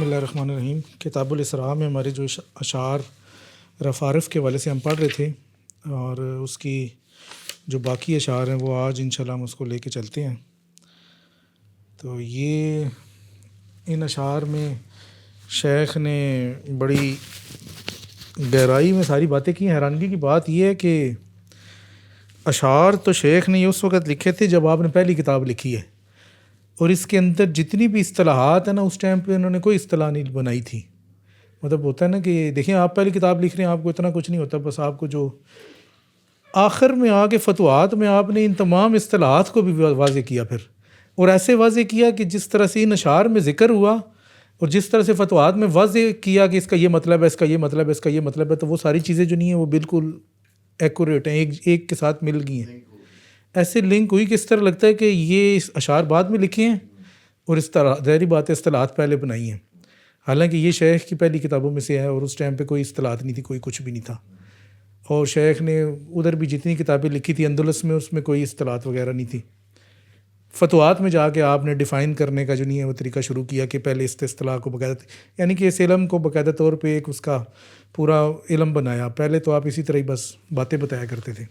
بسم اللہ الرحمن الرحیم۔ کتاب الاسراء میں ہمارے جو اشعار رفارف کے والے سے ہم پڑھ رہے تھے، اور اس کی جو باقی اشعار ہیں وہ آج انشاءاللہ ہم اس کو لے کے چلتے ہیں۔ تو یہ ان اشعار میں شیخ نے بڑی گہرائی میں ساری باتیں کی۔ حیرانگی کی بات یہ ہے کہ اشعار تو شیخ نے اس وقت لکھے تھے جب آپ نے پہلی کتاب لکھی ہے، اور اس کے اندر جتنی بھی اصطلاحات ہیں نا، اس ٹائم پہ انہوں نے کوئی اصطلاح نہیں بنائی تھی۔ مطلب ہوتا ہے نا کہ دیکھیں آپ پہلی کتاب لکھ رہے ہیں، آپ کو اتنا کچھ نہیں ہوتا، بس آپ کو جو آخر میں آ کے فتوحات میں آپ نے ان تمام اصطلاحات کو بھی واضح کیا پھر، اور ایسے واضح کیا کہ جس طرح سے ان اشعار میں ذکر ہوا اور جس طرح سے فتوحات میں واضح کیا کہ اس کا یہ مطلب ہے، اس کا یہ مطلب ہے، اس کا یہ مطلب ہے، تو وہ ساری چیزیں جو نہیں ہیں وہ بالکل ایکوریٹ ہیں، ایک کے ساتھ مل گئی ہیں۔ ایسے لنک ہوئی کہ اس طرح لگتا ہے کہ یہ اشعار بعد میں لکھے ہیں اور اس طرح ظاہری بات ہے اصطلاحات پہلے بنائی ہیں، حالانکہ یہ شیخ کی پہلی کتابوں میں سے ہے، اور اس ٹائم پہ کوئی اصطلاحات نہیں تھی، کوئی کچھ بھی نہیں تھا۔ اور شیخ نے ادھر بھی جتنی کتابیں لکھی تھی اندلس میں، اس میں کوئی اصطلاحات وغیرہ نہیں تھی۔ فتوحات میں جا کے آپ نے ڈیفائن کرنے کا جو نہیں ہے وہ طریقہ شروع کیا کہ پہلے اس اصطلاح کو باقاعدہ، یعنی کہ اس علم کو باقاعدہ طور پہ ایک اس کا پورا علم بنایا۔ پہلے تو آپ اسی طرح ہی بس باتیں بتایا کرتے تھے۔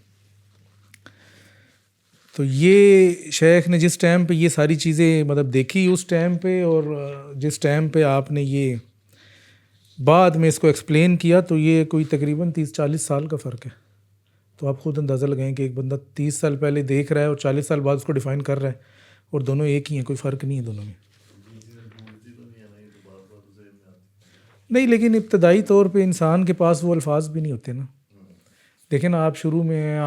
تو یہ شیخ نے جس ٹائم پہ یہ ساری چیزیں مطلب دیکھی اس ٹائم پہ، اور جس ٹائم پہ آپ نے یہ بعد میں اس کو ایکسپلین کیا، تو یہ کوئی تقریباً 30-40 سال کا فرق ہے۔ تو آپ خود اندازہ لگائیں کہ ایک بندہ 30 سال پہلے دیکھ رہا ہے اور 40 سال بعد اس کو ڈیفائن کر رہا ہے، اور دونوں ایک ہی ہیں، کوئی فرق نہیں ہے دونوں میں۔ نہیں، لیکن ابتدائی طور پہ انسان کے پاس وہ الفاظ بھی نہیں ہوتے نا۔ دیکھیں نا، آپ شروع میں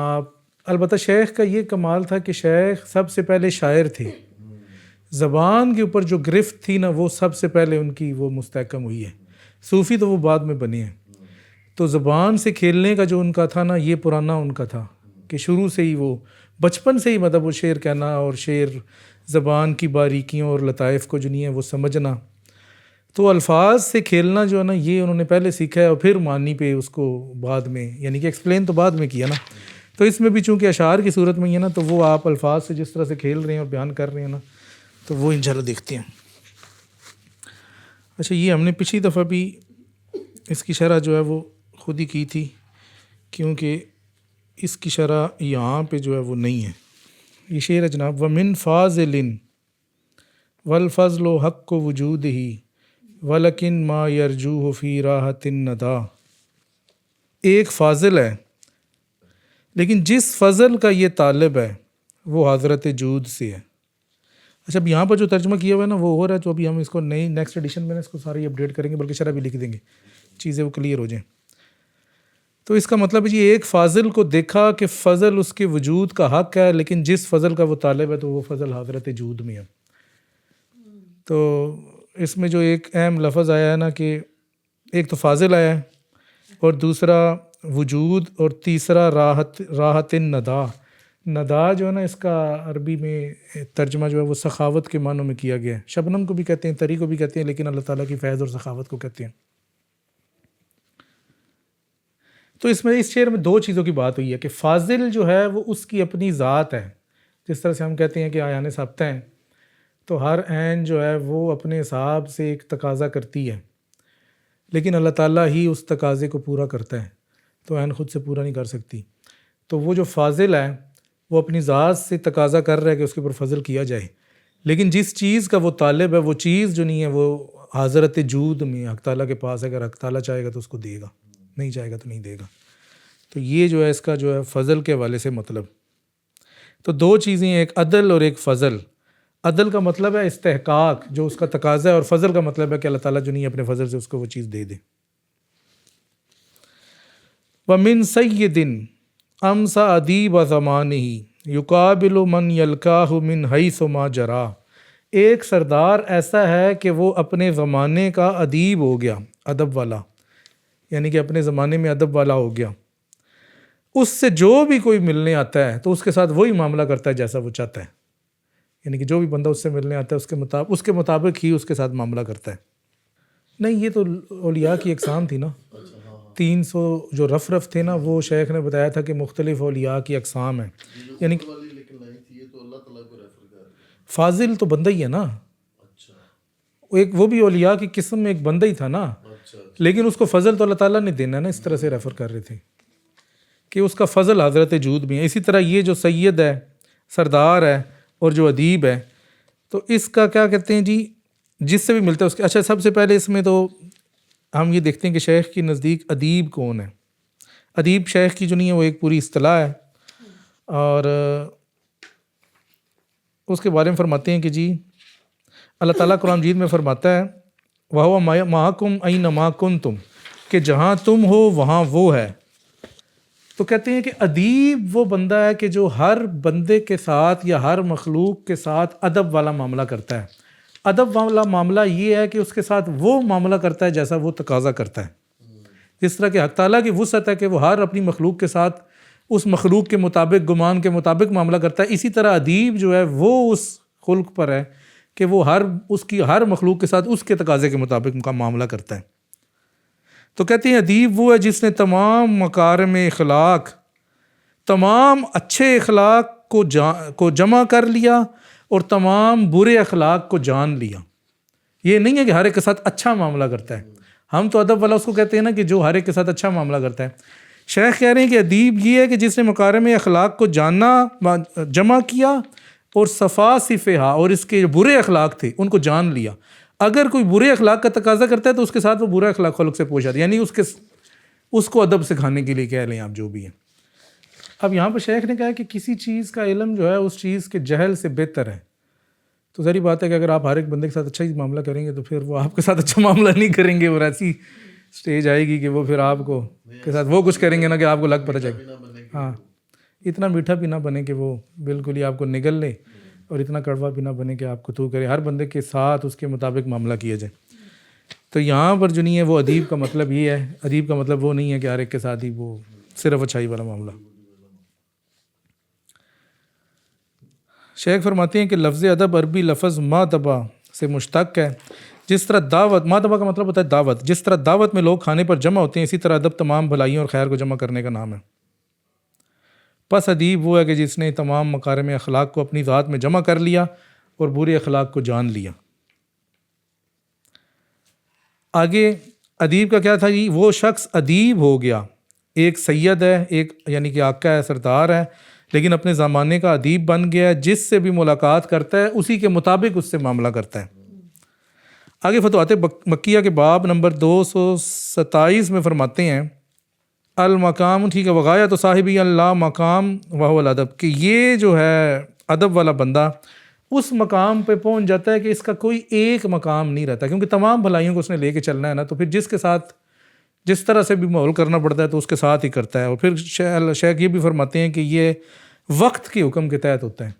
البتہ شیخ کا یہ کمال تھا کہ شیخ سب سے پہلے شاعر تھے، زبان کے اوپر جو گرفت تھی نا وہ سب سے پہلے ان کی وہ مستحکم ہوئی ہے۔ صوفی تو وہ بعد میں بنے ہیں، تو زبان سے کھیلنے کا جو ان کا تھا نا، یہ پرانا ان کا تھا کہ شروع سے ہی وہ بچپن سے ہی مطلب وہ شعر کہنا اور شعر زبان کی باریکیوں اور لطائف کو جو نہیں ہے وہ سمجھنا، تو الفاظ سے کھیلنا جو ہے نا یہ انہوں نے پہلے سیکھا ہے، اور پھر معنی پہ اس کو بعد میں، یعنی کہ ایکسپلین تو بعد میں کیا نا۔ تو اس میں بھی چونکہ اشعار کی صورت میں ہی ہے نا، تو وہ آپ الفاظ سے جس طرح سے کھیل رہے ہیں اور بیان کر رہے ہیں نا، تو وہ انشاءاللہ دیکھتے ہیں۔ اچھا، یہ ہم نے پچھلی دفعہ بھی اس کی شرح جو ہے وہ خود ہی کی تھی، کیونکہ اس کی شرح یہاں پہ جو ہے وہ نہیں ہے۔ یہ شعر ہے جناب، وَمِن فاضل والفضل حق وجودہ ولیکن ما یرجوہ فی راحت الندی۔ ایک فاضل ہے، لیکن جس فضل کا یہ طالب ہے وہ حضرت جود سے ہے۔ اچھا، اب یہاں پر جو ترجمہ کیا ہوا ہے نا وہ ہو رہا ہے، تو ابھی ہم اس کو نئی نیکسٹ ایڈیشن میں اس کو ساری اپڈیٹ کریں گے، بلکہ شرح بھی لکھ دیں گے، چیزیں وہ کلیئر ہو جائیں۔ تو اس کا مطلب ہے ایک فاضل کو دیکھا کہ فضل اس کے وجود کا حق ہے، لیکن جس فضل کا وہ طالب ہے تو وہ فضل حضرت جود میں ہے۔ تو اس میں جو ایک اہم لفظ آیا ہے نا کہ ایک تو فاضل آیا ہے، اور دوسرا وجود، اور تیسرا راحت الندا۔ ندا جو ہے نا اس کا عربی میں ترجمہ جو ہے وہ سخاوت کے معنوں میں کیا گیا ہے۔ شبنم کو بھی کہتے ہیں، تری کو بھی کہتے ہیں، لیکن اللہ تعالیٰ کی فیض اور سخاوت کو کہتے ہیں۔ تو اس میں اس شعر میں دو چیزوں کی بات ہوئی ہے کہ فاضل جو ہے وہ اس کی اپنی ذات ہے، جس طرح سے ہم کہتے ہیں کہ آیان ثابتہ ہیں، تو ہر عین جو ہے وہ اپنے حساب سے ایک تقاضا کرتی ہے، لیکن اللہ تعالیٰ ہی اس تقاضے کو پورا کرتا ہے، تو عین خود سے پورا نہیں کر سکتی۔ تو وہ جو فاضل ہے وہ اپنی ذات سے تقاضا کر رہا ہے کہ اس کے اوپر فضل کیا جائے، لیکن جس چیز کا وہ طالب ہے وہ چیز جو نہیں ہے وہ حضرت جود میں حق تعالیٰ کے پاس ہے۔ اگر حق تعالیٰ چاہے گا تو اس کو دے گا، نہیں چاہے گا تو نہیں دے گا۔ تو یہ جو ہے اس کا جو ہے فضل کے حوالے سے مطلب، تو دو چیزیں، ایک عدل اور ایک فضل۔ عدل کا مطلب ہے استحقاق، جو اس کا تقاضا ہے، اور فضل کا مطلب ہے کہ اللہ تعالیٰ جو نہیں ہے اپنے فضل سے اس کو وہ چیز دے دے۔ وَمِن سَيِّدٍ أَمْسَى أَدِيبَ زَمَانِهِ يُقَابِلُ مَنْ يَلْقَاهُ مِنْ حَيْثُ مَا جَرَى۔ ایک سردار ایسا ہے کہ وہ اپنے زمانے کا ادیب ہو گیا، ادب والا، یعنی کہ اپنے زمانے میں ادب والا ہو گیا، اس سے جو بھی کوئی ملنے آتا ہے تو اس کے ساتھ وہی معاملہ کرتا ہے جیسا وہ چاہتا ہے، یعنی کہ جو بھی بندہ اس سے ملنے آتا ہے اس کے مطابق ہی اس کے ساتھ معاملہ کرتا ہے۔ نہیں، یہ تو اولیاء کی اقسام تھی نا، 300 جو رف تھے نا، وہ شیخ نے بتایا تھا کہ مختلف اولیاء کی اقسام ہیں، یعنی فاضل تو بندہ ہی ہے نا، وہ بھی اولیاء کی قسم میں ایک بندہ ہی تھا نا، لیکن اس کو فضل تو اللہ تعالیٰ نے دینا نا، اس طرح سے ریفر کر رہے تھے کہ اس کا فضل حضرت جود بھی ہے. اسی طرح یہ جو سید ہے، سردار ہے، اور جو ادیب ہے، تو اس کا کیا کہتے ہیں جی، جس سے بھی ملتا ہے اس کے. اچھا، سب سے پہلے اس میں تو ہم یہ دیکھتے ہیں کہ شیخ کے نزدیک ادیب کون ہے. ادیب شیخ کی جو نہیں ہے وہ ایک پوری اصطلاح ہے، اور اس کے بارے میں فرماتے ہیں کہ جی اللہ تعالیٰ قرآن مجید میں فرماتا ہے وَهُوَ مَعَكُمْ أَيْنَمَا كُنْتُمْ، کہ جہاں تم ہو وہاں وہ ہے. تو کہتے ہیں کہ ادیب وہ بندہ ہے کہ جو ہر بندے کے ساتھ یا ہر مخلوق کے ساتھ ادب والا معاملہ کرتا ہے. ادب والا معاملہ یہ ہے کہ اس کے ساتھ وہ معاملہ کرتا ہے جیسا وہ تقاضا کرتا ہے. جس طرح کہ حق تعالیٰ کی وسعت ہے کہ وہ ہر اپنی مخلوق کے ساتھ اس مخلوق کے مطابق، گمان کے مطابق معاملہ کرتا ہے، اسی طرح ادیب جو ہے وہ اس خلق پر ہے کہ وہ ہر مخلوق کے ساتھ اس کے تقاضے کے مطابق معاملہ کرتا ہے. تو کہتے ہیں ادیب وہ ہے جس نے تمام مکارم اخلاق، تمام اچھے اخلاق کو جمع کر لیا اور تمام برے اخلاق کو جان لیا. یہ نہیں ہے کہ ہر ایک کے ساتھ اچھا معاملہ کرتا ہے، ہم تو ادب والا اس کو کہتے ہیں نا کہ جو ہر ایک کے ساتھ اچھا معاملہ کرتا ہے. شیخ کہہ رہے ہیں کہ ادیب یہ ہے کہ جس نے مکارم اخلاق کو جمع کیا اور صفا صفحہ، اور اس کے جو برے اخلاق تھے ان کو جان لیا. اگر کوئی برے اخلاق کا تقاضا کرتا ہے تو اس کے ساتھ وہ برا اخلاق خلق سے پوچھ جاتا ہے، یعنی اس کو ادب سکھانے کے لیے کہہ لیں آپ جو بھی ہیں. اب یہاں پہ شیخ نے کہا کہ کسی چیز کا علم جو ہے اس چیز کے جہل سے بہتر ہے. تو ظاہری بات ہے کہ اگر آپ ہر ایک بندے کے ساتھ اچھا ہی معاملہ کریں گے تو پھر وہ آپ کے ساتھ اچھا معاملہ نہیں کریں گے، اور ایسی سٹیج آئے گی کہ وہ پھر آپ کو کے ساتھ وہ کچھ کریں گے نا کہ آپ کو لگ پتہ چلے. ہاں، اتنا میٹھا بھی نہ بنے کہ وہ بالکل ہی آپ کو نگل لے، اور اتنا کڑوا بھی نہ بنے کہ آپ کو تو کرے. ہر بندے کے ساتھ اس کے مطابق معاملہ کیا جائے. تو یہاں پر جو نہیں ہے وہ ادیب کا مطلب یہ ہے. ادیب کا مطلب وہ نہیں ہے کہ ہر ایک کے ساتھ ہی وہ صرف اچھائی والا معاملہ. شیخ فرماتے ہیں کہ لفظ ادب عربی لفظ ماتبہ سے مشتق ہے. جس طرح دعوت، ماتبہ کا مطلب ہوتا ہے دعوت، جس طرح دعوت میں لوگ کھانے پر جمع ہوتے ہیں، اسی طرح ادب تمام بھلائیوں اور خیر کو جمع کرنے کا نام ہے. پس ادیب وہ ہے کہ جس نے تمام مکارم اخلاق کو اپنی ذات میں جمع کر لیا اور برے اخلاق کو جان لیا. آگے ادیب کا کیا تھا جی؟ وہ شخص ادیب ہو گیا، ایک سید ہے، ایک یعنی کہ آقا ہے، سردار ہے، لیکن اپنے زمانے کا ادیب بن گیا ہے. جس سے بھی ملاقات کرتا ہے اسی کے مطابق اس سے معاملہ کرتا ہے. آگے فتوحات مکیہ کے باب نمبر 227 میں فرماتے ہیں المقام، ٹھیک ہے، وغایت تو صاحبی اللہ مقام وہو الادب، کہ یہ جو ہے ادب والا بندہ اس مقام پہ پہنچ جاتا ہے کہ اس کا کوئی ایک مقام نہیں رہتا، کیونکہ تمام بھلائیوں کو اس نے لے کے چلنا ہے نا. تو پھر جس کے ساتھ جس طرح سے بھی ماحول کرنا پڑتا ہے تو اس کے ساتھ ہی کرتا ہے. اور پھر شیخ یہ بھی فرماتے ہیں کہ یہ وقت کے حکم کے تحت ہوتا ہے.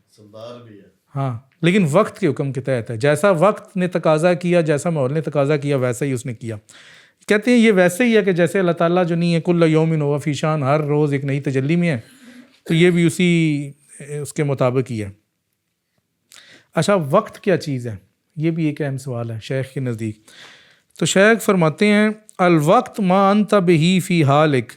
ہاں، لیکن وقت کے حکم کے تحت ہے. جیسا وقت نے تقاضا کیا، جیسا ماحول نے تقاضا کیا، ویسا ہی اس نے کیا. کہتے ہیں یہ ویسے ہی ہے کہ جیسے اللہ تعالیٰ جو نہیں ہے کل یوم ہوا فی شان، ہر روز ایک نئی تجلی میں ہے، تو یہ بھی اس کے مطابق ہی ہے. اچھا، وقت کیا چیز ہے؟ یہ بھی ایک اہم سوال ہے شیخ کے نزدیک. تو شیخ فرماتے ہیں الوقت ما انت بہی فی حالک،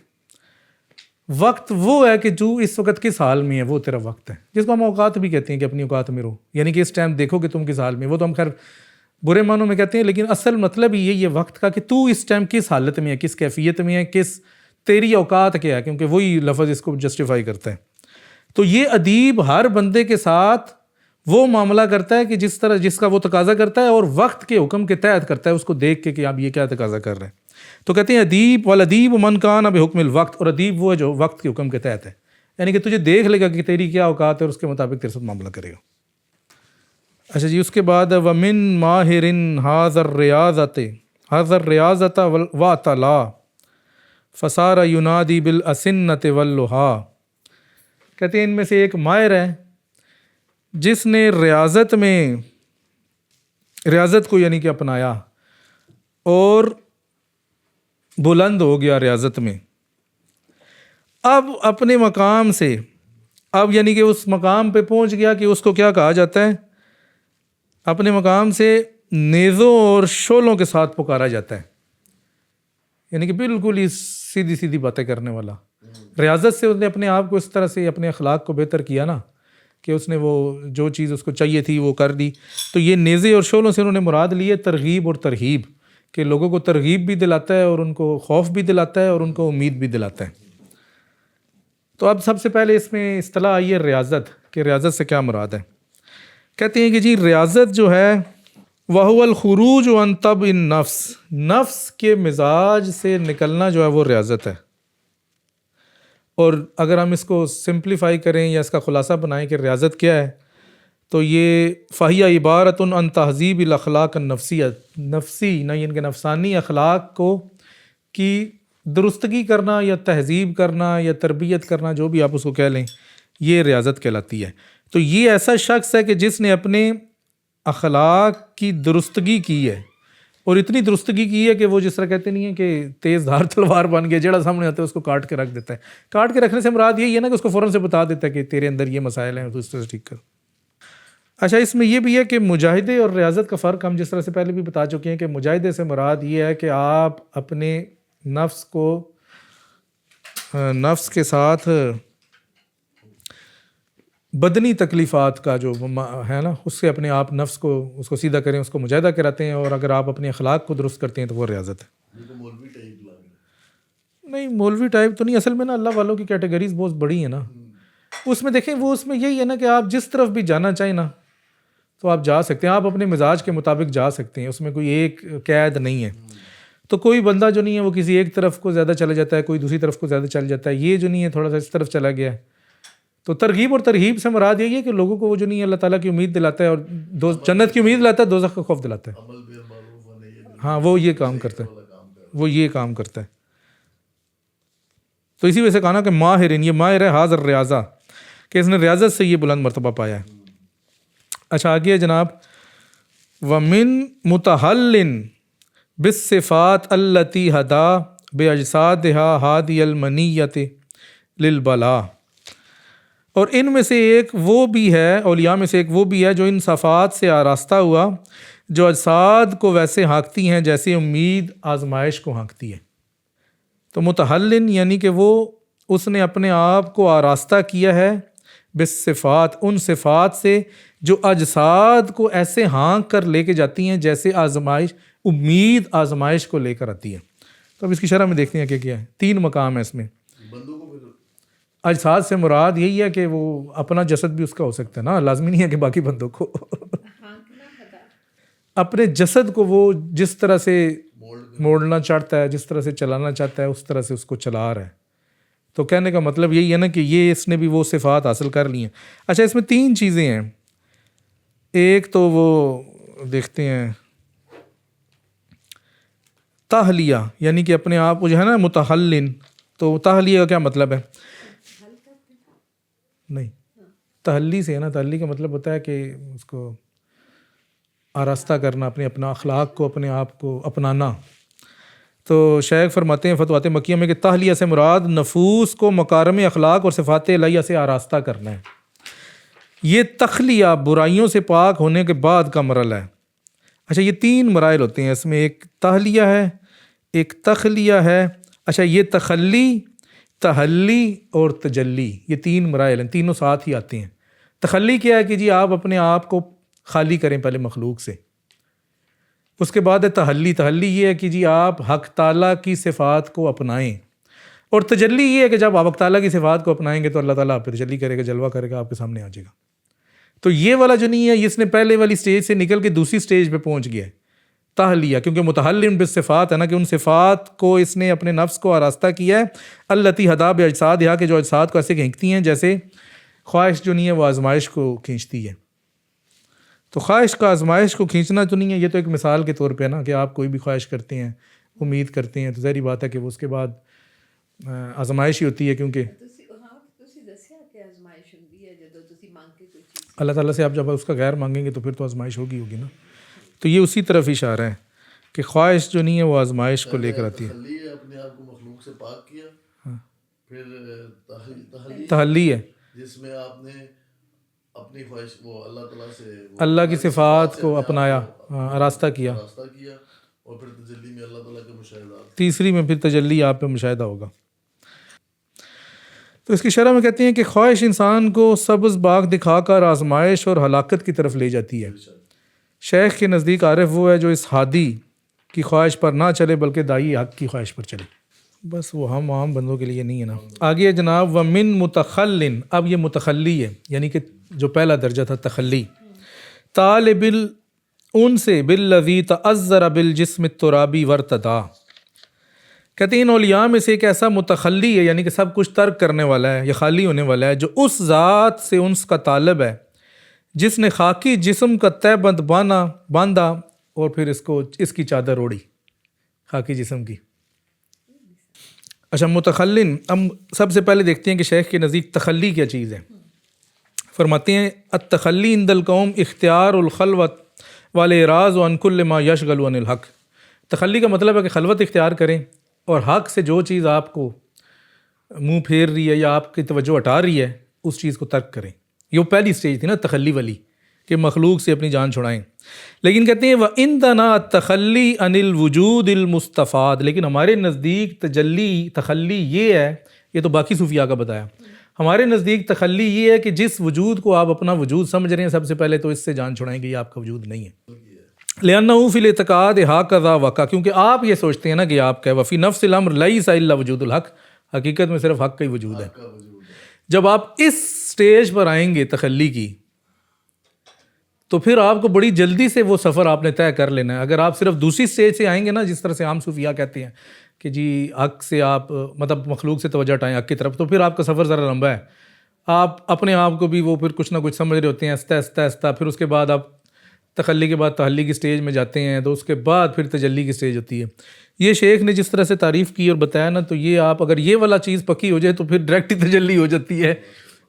وقت وہ ہے کہ جو اس وقت کس حال میں ہے وہ تیرا وقت ہے، جس کو ہم اوقات بھی کہتے ہیں کہ اپنی اوقات میں رہو، یعنی کہ اس ٹائم دیکھو کہ تم کس حال میں. وہ تو ہم خیر برے معنوں میں کہتے ہیں، لیکن اصل مطلب ہی یہ وقت کا کہ تو اس ٹائم کس حالت میں ہے، کس کیفیت میں ہے، کس تیری اوقات کیا ہے، کیونکہ وہی لفظ اس کو جسٹیفائی کرتا ہے. تو یہ ادیب ہر بندے کے ساتھ وہ معاملہ کرتا ہے کہ جس کا وہ تقاضا کرتا ہے، اور وقت کے حکم کے تحت کرتا ہے، اس کو دیکھ کے کہ آپ یہ کیا تقاضا کر رہے ہیں. تو کہتے ہیں ادیب والادیب من کان بحکم الوقت، اور ادیب وہ ہے جو وقت کے حکم کے تحت ہے، یعنی کہ تجھے دیکھ لے گا کہ تیری کیا اوقات ہے اور اس کے مطابق تیرے ساتھ معاملہ کرے گا. اچھا جی، اس کے بعد ومن ماہر حاضر ریاضت و طلا فصار ینادی بالاسنۃ واللہا. کہتے ہیں ان میں سے ایک ماہر ہے جس نے ریاضت کو یعنی کہ اپنایا اور بلند ہو گیا ریاضت میں. اب اپنے مقام سے یعنی کہ اس مقام پہ پہنچ گیا کہ اس کو کیا کہا جاتا ہے، اپنے مقام سے نیزوں اور شعلوں کے ساتھ پکارا جاتا ہے، یعنی کہ بالکل ہی سیدھی سیدھی باتیں کرنے والا. ریاضت سے اس نے اپنے آپ کو اس طرح سے اپنے اخلاق کو بہتر کیا نا کہ اس نے وہ جو چیز اس کو چاہیے تھی وہ کر دی. تو یہ نیزے اور شعلوں سے انہوں نے مراد لی ہے ترغیب اور ترہیب، کہ لوگوں کو ترغیب بھی دلاتا ہے اور ان کو خوف بھی دلاتا ہے اور ان کو امید بھی دلاتا ہے. تو اب سب سے پہلے اس میں اصطلاح آئی ہے ریاضت، کہ ریاضت سے کیا مراد ہے. کہتے ہیں کہ جی ریاضت جو ہے وَهُوَ الْخُرُوجُ عَنْ طَبْعِ النَّفْسِ، نفس کے مزاج سے نکلنا جو ہے وہ ریاضت ہے. اور اگر ہم اس کو سمپلیفائی کریں یا اس کا خلاصہ بنائیں کہ ریاضت کیا ہے، تو یہ فَهِيَ عِبَارَةٌ عَنْ تَهْذِيبِ الْأَخْلَاقِ النَّفْسِيَّةِ، نفسی یعنی ان کے نفسانی اخلاق کو کی درستگی کرنا یا تہذیب کرنا یا تربیت کرنا، جو بھی آپ اس کو کہہ لیں، یہ ریاضت کہلاتی ہے. تو یہ ایسا شخص ہے کہ جس نے اپنے اخلاق کی درستگی کی ہے، اور اتنی درستگی کی ہے کہ وہ جس طرح کہتے نہیں ہیں کہ تیز دھار تلوار بن گیا، جڑا سامنے آتا ہے اس کو کاٹ کے رکھ دیتا ہے. کاٹ کے رکھنے سے مراد یہی ہے نا کہ اس کو فوراً سے بتا دیتا ہے کہ تیرے اندر یہ مسائل ہیں تو اس طرح سے ٹھیک کر. اچھا، اس میں یہ بھی ہے کہ مجاہدے اور ریاضت کا فرق ہم جس طرح سے پہلے بھی بتا چکے ہیں کہ مجاہدے سے مراد یہ ہے کہ آپ اپنے نفس کو نفس کے ساتھ بدنی تکلیفات کا جو ہے نا، اس سے اپنے آپ نفس کو اس کو سیدھا کریں، اس کو مجاہدہ کراتے ہیں. اور اگر آپ اپنے اخلاق کو درست کرتے ہیں تو وہ ریاضت ہے. نہیں، مولوی ٹائپ تو نہیں. اصل میں نا اللہ والوں کی کیٹیگریز بہت بڑی ہیں نا. اس میں دیکھیں وہ اس میں یہی ہے نا کہ آپ جس طرف بھی جانا چاہیں نا تو آپ جا سکتے ہیں، آپ اپنے مزاج کے مطابق جا سکتے ہیں. اس میں کوئی ایک قید نہیں ہے. تو کوئی بندہ جو نہیں ہے وہ کسی ایک طرف کو زیادہ چلا جاتا ہے، کوئی دوسری طرف کو زیادہ چل جاتا ہے. یہ جو نہیں ہے تھوڑا سا اس طرف چلا گیا ہے. تو ترغیب اور ترہیب سے مراد یہی ہے کہ لوگوں کو وہ جو نہیں ہے اللہ تعالیٰ کی امید دلاتا ہے، اور جنت کی امید دلاتا ہے، دوزخ کا خوف دلاتا ہے. ہاں، وہ یہ کام کرتا ہے، وہ یہ کام کرتا ہے. تو اسی وجہ سے کہا نا کہ ماہرین، یہ ماہر ہے حاضر ریاضہ، کہ اس نے ریاضت سے یہ بلند مرتبہ پایا ہے. اچھا آگے ہے جناب، وَمِن مُتَحَلٍ بِالصِّفَاتِ الَّتِي هَدَا بِأَجْسَادِهَا هَادِيَ الْمَنِيَّةِ لِلْبَلَاءِ. اور ان میں سے ایک وہ بھی ہے، اولیاء میں سے ایک وہ بھی ہے جو ان صفات سے آراستہ ہوا جو اجساد کو ویسے ہانکتی ہیں جیسے امید آزمائش کو ہانکتی ہے. تو متحلن یعنی کہ وہ اس نے اپنے آپ کو آراستہ کیا ہے بالصفات، ان صفات سے جو اجساد کو ایسے ہانک کر لے کے جاتی ہیں جیسے آزمائش، امید آزمائش کو لے کر آتی ہے. تو اب اس کی شرح میں دیکھتے ہیں کہ کیا ہے. 3 مقام ہے اس میں. اجساد سے مراد یہی ہے کہ وہ اپنا جسد بھی اس کا ہو سکتا ہے نا، لازمی نہیں ہے کہ باقی بندوں کو اپنے جسد کو وہ جس طرح سے موڑنا چاہتا ہے، جس طرح سے چلانا چاہتا ہے، اس طرح سے اس کو چلا رہا ہے. تو کہنے کا مطلب یہی ہے نا کہ یہ اس نے بھی وہ صفات حاصل کر لی ہیں. اچھا، اس میں 3 چیزیں ہیں. ایک تو وہ دیکھتے ہیں تحلیہ، یعنی کہ اپنے آپ کو جو ہے نا متحلن. تو تحلیہ کا کیا مطلب ہے؟ نہیں، تحلی سے ہے نا. تحلی کا مطلب ہوتا ہے کہ اس کو آراستہ کرنا، اپنا اخلاق کو، اپنے آپ کو اپنانا. تو شیخ فرماتے ہیں فتوحات مکیہ میں کہ تحلیہ سے مراد نفوس کو مکارم اخلاق اور صفات الہیہ سے آراستہ کرنا ہے. یہ تخلیہ برائیوں سے پاک ہونے کے بعد کا مرحلہ ہے. اچھا، یہ 3 مراحل ہوتے ہیں اس میں. ایک تحلیہ ہے، ایک تخلیہ ہے. اچھا، یہ تخلی، تحلی اور تجلی، یہ 3 مراحل ہیں. تینوں ساتھ ہی آتے ہیں. تخلی کیا ہے کہ جی آپ اپنے آپ کو خالی کریں پہلے مخلوق سے. اس کے بعد ہے تحلی. تحلی یہ ہے کہ جی آپ حق تعالیٰ کی صفات کو اپنائیں. اور تجلی یہ ہے کہ جب آپ حق تعالیٰ کی صفات کو اپنائیں گے تو اللہ تعالیٰ آپ پہ تجلی کرے گا، جلوہ کرے گا، آپ کے سامنے آ جائے گا. تو یہ والا جو نہیں ہے، اس نے پہلے والی سٹیج سے نکل کے دوسری سٹیج پہ پہنچ گیا ہے، تحلیہ. کیونکہ متحلن بالصفات ہے نا، کہ ان صفات کو اس نے اپنے نفس کو آراستہ کیا ہے. التی ہدا باجسادہا، کہ جو اجساد کو ایسے کھینچتی ہیں جیسے خواہش جو نہیں ہے وہ آزمائش کو کھینچتی ہے. تو خواہش کا آزمائش کو کھینچنا تو نہیں ہے، یہ تو ایک مثال کے طور پہ نا کہ آپ کوئی بھی خواہش کرتے ہیں، امید کرتے ہیں، تو ظاہری بات ہے کہ وہ اس کے بعد آزمائش ہی ہوتی ہے. کیونکہ اللہ تعالیٰ سے آپ جب اس کا غیر مانگیں گے تو پھر تو آزمائش ہوگی نا. تو یہ اسی طرف اشارہ ہے کہ خواہش جو نہیں ہے وہ آزمائش کو لے کر آتی ہے. اپنے آپ کو مخلوق سے پاک کیا، پھر تحلی ہے جس میں آپ نے اپنی خواہش وہ اللہ تعالیٰ سے اللہ کی صفات کو اپنایا، آراستہ کیا. اور پھر تجلی میں اللہ تعالیٰ کے مشاہدات. تیسری میں پھر تجلی آپ پہ مشاہدہ ہوگا. تو اس کی شرح میں کہتے ہیں کہ خواہش انسان کو سبز باغ دکھا کر آزمائش اور ہلاکت کی طرف لے جاتی ہے۔ شیخ کے نزدیک عارف وہ ہے جو اس ہادی کی خواہش پر نہ چلے بلکہ دائی حق کی خواہش پر چلے۔ بس وہ ہم عام بندوں کے لیے نہیں ہے نا۔ آگے جناب ومن متخلن، اب یہ متخلی ہے، یعنی کہ جو پہلا درجہ تھا تخلی، طالب ان سے بالذی تعذر بالجسم الترابی ورتدا، کہتے ہیں ان اولیاء میں سے ایک ایسا متخلی ہے، یعنی کہ سب کچھ ترک کرنے والا ہے یا خالی ہونے والا ہے، جو اس ذات سے انس کا طالب ہے جس نے خاکی جسم کا تہ بند باندھا اور پھر اس کی چادر اوڑھی، خاکی جسم کی۔ اچھا متخلن، ہم سب سے پہلے دیکھتے ہیں کہ شیخ کے نزدیک تخلی کیا چیز ہے۔ فرماتے ہیں التخلی عند القوم اختیار الخلوت والاعراض عن کل ما یشغل عن الحق۔ تخلی کا مطلب ہے کہ خلوت اختیار کریں اور حق سے جو چیز آپ کو منہ پھیر رہی ہے یا آپ کی توجہ ہٹا رہی ہے اس چیز کو ترک کریں۔ یہ وہ پہلی سٹیج تھی نا تخلی والی، کہ مخلوق سے اپنی جان چھڑائیں۔ لیکن کہتے ہیں وَعِنْدَنَا التَّخَلِّي عَنِ الْوُجُودِ الْمُسْتَفَاد، لیکن ہمارے نزدیک تخلی یہ ہے، یہ تو باقی صوفیاء کا بتایا، ہمارے نزدیک تخلی یہ ہے کہ جس وجود کو آپ اپنا وجود سمجھ رہے ہیں سب سے پہلے تو اس سے جان چھڑائیں گے، یہ آپ کا وجود نہیں ہے۔ لِأَنَّهُ فِي الْاعْتِقَادِ هَكَذَا وَقَعَ، کیونکہ آپ یہ سوچتے ہیں نا کہ آپ کا ہے، وَفِي نَفْسِ الْأَمْرِ لَيْسَ إِلَّا وُجُودُ الْحَقِّ، حقیقت میں صرف حق کا ہی وجود ہے۔ جب آپ اس سٹیج پر آئیں گے تخلی کی تو پھر آپ کو بڑی جلدی سے وہ سفر آپ نے طے کر لینا ہے۔ اگر آپ صرف دوسری سٹیج سے آئیں گے نا، جس طرح سے عام صوفیاء کہتے ہیں کہ جی حق سے آپ مطلب مخلوق سے توجہ ہٹائیں حق کی طرف، تو پھر آپ کا سفر ذرا لمبا ہے۔ آپ اپنے آپ کو بھی وہ پھر کچھ نہ کچھ سمجھ رہے ہوتے ہیں آہستہ، پھر اس کے بعد آپ تخلی کے بعد تحلی کی سٹیج میں جاتے ہیں، تو اس کے بعد پھر تجلی کی سٹیج ہوتی ہے۔ یہ شیخ نے جس طرح سے تعریف کی اور بتایا نا، تو یہ آپ اگر یہ والا چیز پکی ہو جائے تو پھر ڈائریکٹ ہی تجلی ہو جاتی ہے،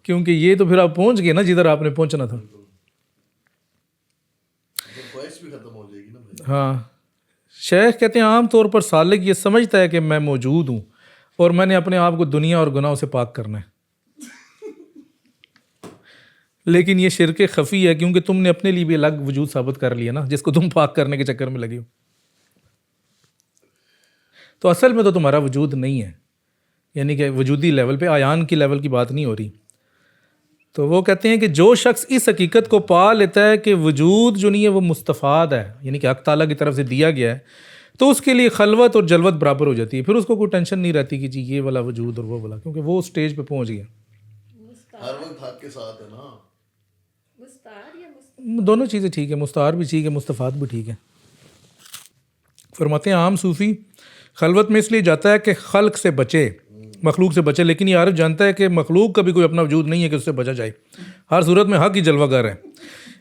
کیونکہ یہ تو پھر آپ پہنچ گئے نا جدھر آپ نے پہنچنا تھا۔ ہاں، شیخ کہتے ہیں عام طور پر سالک یہ سمجھتا ہے کہ میں موجود ہوں اور میں نے اپنے آپ کو دنیا اور گناہوں سے پاک کرنا ہے، لیکن یہ شرک خفی ہے، کیونکہ تم نے اپنے لیے بھی الگ وجود ثابت کر لیا نا، جس کو تم پاک کرنے کے چکر میں لگے ہو۔ تو اصل میں تو تمہارا وجود نہیں ہے، یعنی کہ وجودی لیول پہ، آیان کی لیول کی بات نہیں ہو رہی۔ تو وہ کہتے ہیں کہ جو شخص اس حقیقت کو پا لیتا ہے کہ وجود جو نہیں ہے وہ مستفاد ہے، یعنی کہ حق تعالیٰ کی طرف سے دیا گیا ہے، تو اس کے لیے خلوت اور جلوت برابر ہو جاتی ہے، پھر اس کو کوئی ٹینشن نہیں رہتی کہ جی یہ والا وجود اور وہ والا، کیونکہ وہ سٹیج پہ پہنچ گیا۔ ہر وقت حق کے ساتھ ہے نا، دونوں چیزیں ٹھیک ہے، مستعار بھی ٹھیک ہے، مستفاد بھی ٹھیک ہے۔ فرماتے ہیں عام صوفی خلوت میں اس لیے جاتا ہے کہ خلق سے بچے، مخلوق سے بچے، لیکن یہ عارف جانتا ہے کہ مخلوق کا بھی کوئی اپنا وجود نہیں ہے کہ اس سے بچا جائے، ہر صورت میں حق ہی جلوہ گر ہے۔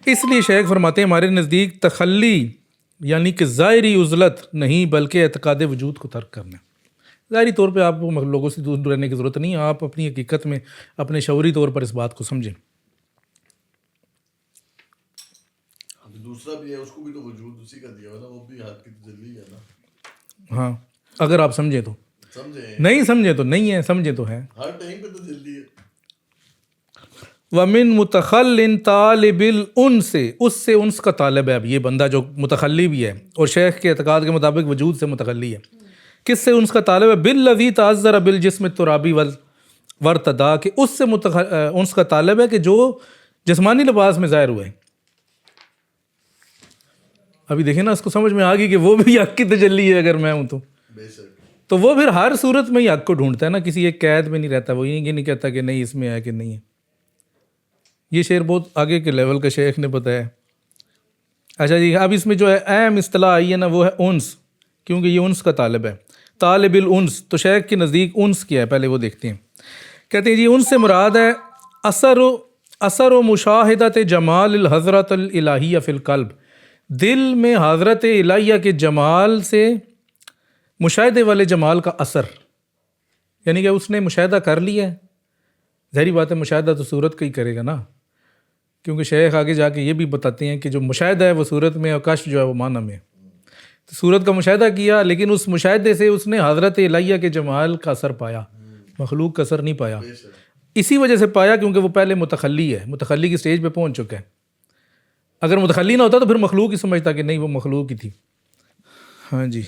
اس لیے شیخ فرماتے ہیں ہمارے نزدیک تخلی یعنی کہ ظاہری عزلت نہیں بلکہ اعتقاد وجود کو ترک کرنا ہے۔ ظاہری طور پہ آپ کو لوگوں سے دور رہنے کی ضرورت نہیں ہے، آپ اپنی حقیقت میں اپنے شعوری طور پر اس بات کو سمجھیں۔ دوسرا بھی ہے، اس کو بھی تو وجود اسی کا دیا ہوا نا، وہ بھی حق کی تجلی ہے نا۔ ہاں، اگر آپ سمجھیں تو، سمجھیں، نہیں سمجھے تو نہیں ہے، سمجھے تو ہے۔ ہر ٹائم پہ تجلی ہے۔ وَمِن مُتَخَلٍ طالب الانس، اس سے انس کا طالب ہے۔ اب یہ بندہ جو متخلی بھی ہے اور شیخ کے اعتقاد کے مطابق وجود سے متخلی ہے، کس سے انس کا طالب ہے؟ بالذی تعذر بالجسم الترابی ورتدا، کہ اس سے انس کا طالب ہے کہ جو جسمانی لباس میں ظاہر ہوئے۔ ابھی دیکھیں نا، اس کو سمجھ میں آ گئی کہ وہ بھی حق کی تجلی ہے اگر میں ہوں تو وہ پھر ہر صورت میں ہی حق کو ڈھونڈتا ہے نا، کسی ایک قید میں نہیں رہتا، وہ یہ نہیں کہتا کہ نہیں اس میں ہے کہ نہیں ہے۔ یہ شعر بہت آگے کے لیول کا شیخ نے بتایا۔ اچھا جی، اب اس میں جو ہے اہم اصطلاح آئی ہے نا، وہ ہے انس، کیونکہ یہ انس کا طالب ہے، طالب الانس۔ تو شیخ کے نزدیک انس کیا ہے، پہلے وہ دیکھتے ہیں۔ کہتے ہیں جی انس سے مراد ہے اثر و مشاہدت جمال الحضرت الالہیہ فی القلب، دل میں حضرت الہیہ کے جمال سے مشاہدے والے جمال کا اثر، یعنی کہ اس نے مشاہدہ کر لیا ہے۔ ظاہری بات ہے مشاہدہ تو صورت کا ہی کرے گا نا، کیونکہ شیخ آگے جا کے یہ بھی بتاتے ہیں کہ جو مشاہدہ ہے وہ صورت میں اور کشف جو ہے وہ معنی میں۔ تو صورت کا مشاہدہ کیا، لیکن اس مشاہدے سے اس نے حضرت الہیہ کے جمال کا اثر پایا، مخلوق کا اثر نہیں پایا۔ اسی وجہ سے پایا کیونکہ وہ پہلے متخلی ہے، متخلی کی سٹیج پہ پہنچ چکا ہے۔ اگر متخلی نہ ہوتا تو پھر مخلوق ہی سمجھتا کہ نہیں وہ مخلوق ہی تھی۔ ہاں جی،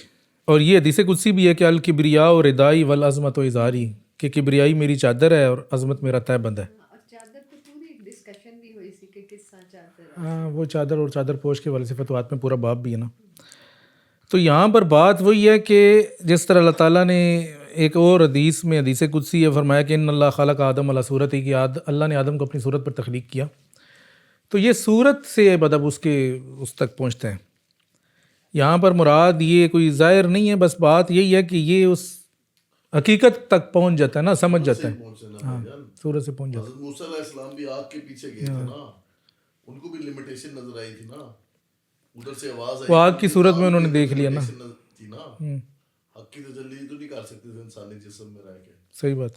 اور یہ حدیث قدسی بھی ہے کہ الکبریاء و ردائی والعظمت و اظہاری، کہ کبریائی میری چادر ہے اور عظمت میرا تہ بند ہے. اور چادر پہ پوری ڈسکشن بھی ہوئی سی کہ کس طرح چادر ہاں وہ چادر اور چادر پوش کے والے سے فتوحات میں پورا باب بھی ہے نا. تو یہاں پر بات وہی ہے کہ جس طرح اللہ تعالیٰ نے ایک اور حدیث میں حدیث قدسی ہے فرمایا کہ ان اللہ خلق آدم علی صورت ہی کہ اللہ نے آدم کو اپنی صورت پر تخلیق کیا. تو یہ صورت سے مطلب اس تک پہنچتے ہیں. یہاں پر مراد یہ کوئی ظاہر نہیں ہے, بس بات یہی ہے کہ یہ اس حقیقت تک پہنچ جاتا ہے نا, سمجھ جاتا ہے. ہاں صورت سے پہنچ جاتا ہے. حضرت موسیٰ علیہ السلام بھی آگ کے پیچھے گئے تھے نا, ان کو بھی لمیٹیشن نظر آئی تھی نا, ادھر سے آواز آئی, وہ آگ کی صورت میں انہوں نے دیکھ لیا نا, تھی نا, حق کی تجلی تو نہیں کر سکتے تھے انسانی جسم میں رہ کے. صحیح بات.